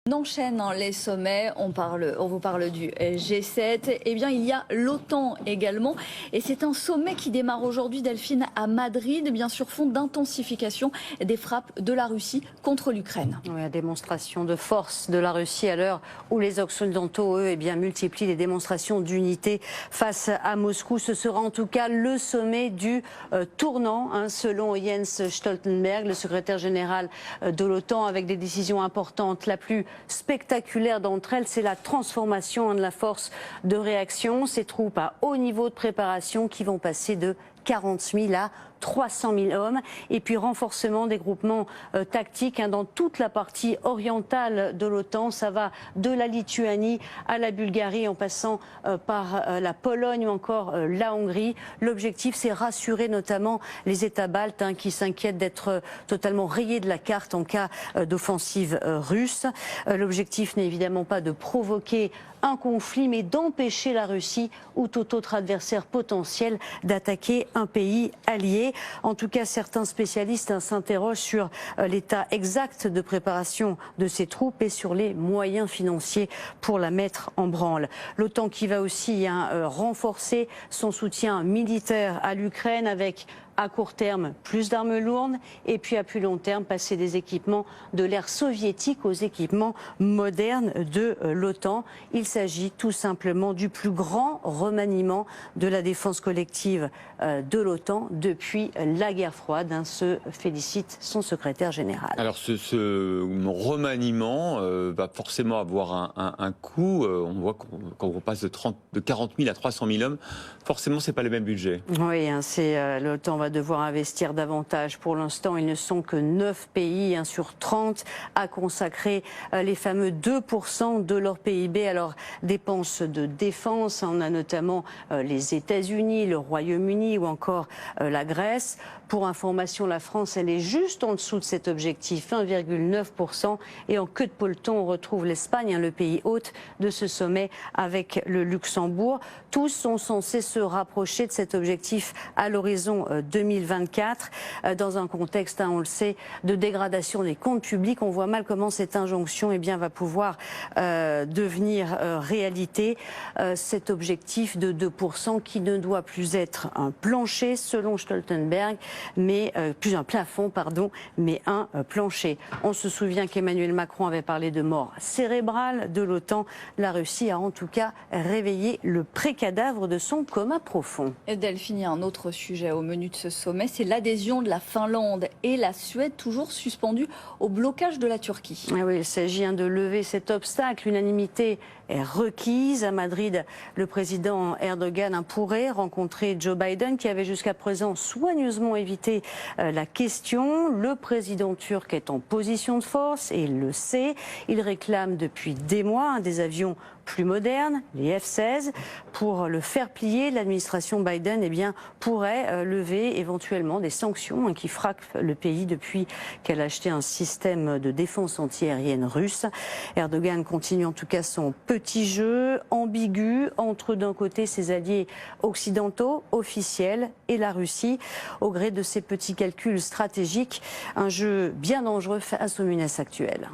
On enchaîne les sommets, on vous parle du G7, eh bien il y a l'OTAN également et c'est un sommet qui démarre aujourd'hui, Delphine, à Madrid, bien sûr fond d'intensification des frappes de la Russie contre l'Ukraine. Oui, la démonstration de force de la Russie à l'heure où les Occidentaux, eux, multiplient les démonstrations d'unité face à Moscou. Ce sera en tout cas le sommet du tournant, selon Jens Stoltenberg, le secrétaire général de l'OTAN, avec des décisions importantes. La plus spectaculaire d'entre elles, c'est la transformation de la force de réaction. Ces troupes à haut niveau de préparation qui vont passer de 40 000 à 300 000 hommes, et puis renforcement des groupements tactiques dans toute la partie orientale de l'OTAN. Ça va de la Lituanie à la Bulgarie en passant par la Pologne ou encore la Hongrie. L'objectif, c'est rassurer notamment les États baltes qui s'inquiètent d'être totalement rayés de la carte en cas d'offensive russe. L'objectif n'est évidemment pas de provoquer un conflit, mais d'empêcher la Russie ou tout autre adversaire potentiel d'attaquer un pays allié. En tout cas, certains spécialistes s'interrogent sur l'état exact de préparation de ces troupes et sur les moyens financiers pour la mettre en branle. L'OTAN qui va aussi renforcer son soutien militaire à l'Ukraine avec à court terme, plus d'armes lourdes et puis à plus long terme, passer des équipements de l'ère soviétique aux équipements modernes de l'OTAN. Il s'agit tout simplement du plus grand remaniement de la défense collective de l'OTAN depuis la guerre froide, se félicite son secrétaire général. Alors ce remaniement va forcément avoir un coût. On voit quand on passe de 40 000 à 300 000 hommes, forcément c'est pas le même budget. Oui, l'OTAN va devoir investir davantage. Pour l'instant, ils ne sont que 9 pays sur 30 à consacrer les fameux 2% de leur PIB à leurs dépenses de défense. On a notamment les États-Unis, le Royaume-Uni ou encore la Grèce. Pour information, la France, elle est juste en dessous de cet objectif, 1,9%. Et en queue de peloton, on retrouve l'Espagne, le pays hôte de ce sommet, avec le Luxembourg. Tous sont censés se rapprocher de cet objectif à l'horizon 2024, dans un contexte, on le sait, de dégradation des comptes publics. On voit mal comment cette injonction va pouvoir devenir réalité. Cet objectif de 2% qui ne doit plus être un plancher, selon Stoltenberg, mais plus un plafond, mais un plancher. On se souvient qu'Emmanuel Macron avait parlé de mort cérébrale de l'OTAN. La Russie a en tout cas réveillé le précadavre de son coma profond. Et Delphine, il y a un autre sujet au menu de ce sommet, c'est l'adhésion de la Finlande et la Suède, toujours suspendues au blocage de la Turquie. Ah oui, il s'agit de lever cet obstacle. L'unanimité est requise. À Madrid, le président Erdogan pourrait rencontrer Joe Biden, qui avait jusqu'à présent soigneusement évité la question. Le président turc est en position de force et il le sait. Il réclame depuis des mois des avions plus modernes, les F-16. Pour le faire plier, l'administration Biden pourrait lever éventuellement des sanctions qui frappent le pays depuis qu'elle a acheté un système de défense antiaérienne russe. Erdogan continue en tout cas son petit jeu ambigu entre d'un côté ses alliés occidentaux officiels et la Russie, au gré de ses petits calculs stratégiques. Un jeu bien dangereux face aux menaces actuelles.